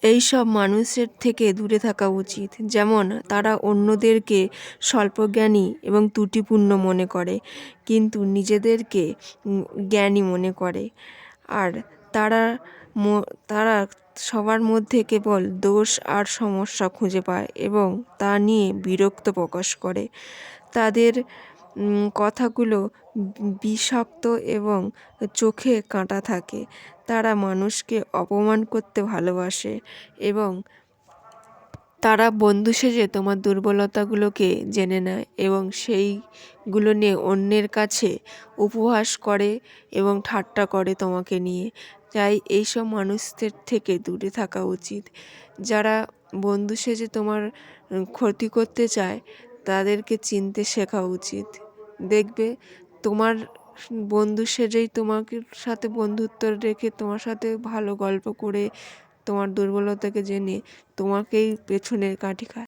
এইসব মানুষের থেকে দূরে থাকা উচিত। যেমন তারা অন্যদেরকে স্বল্পজ্ঞানী এবং ত্রুটিপূর্ণ মনে করে, কিন্তু নিজেদেরকে জ্ঞানী মনে করে। আর তারা তারা সবার মধ্যে কেবল দোষ আর সমস্যা খুঁজে পায় এবং তা নিয়ে বিরক্ত প্রকাশ করে। তাদের কথাগুলো বিষাক্ত এবং চোখে কাঁটা থাকে। তারা মানুষকে অপমান করতে ভালোবাসে এবং তারা বন্ধু সেজে তোমার দুর্বলতাগুলোকে জেনে নেয় এবং সেইগুলো নিয়ে অন্যের কাছে উপহাস করে এবং ঠাট্টা করে তোমাকে নিয়ে। তাই এইসব মানুষদের থেকে দূরে থাকা উচিত। যারা বন্ধু সেজে তোমার ক্ষতি করতে চায় তাদেরকে চিনতে শেখা উচিত। দেখবে তোমার বন্ধু সেজেই তোমাকে সাথে বন্ধুত্ব রেখে তোমার সাথে ভালো গল্প করে তোমার দুর্বলতাকে জেনে তোমাকেই পেছনের কাঠি খায়।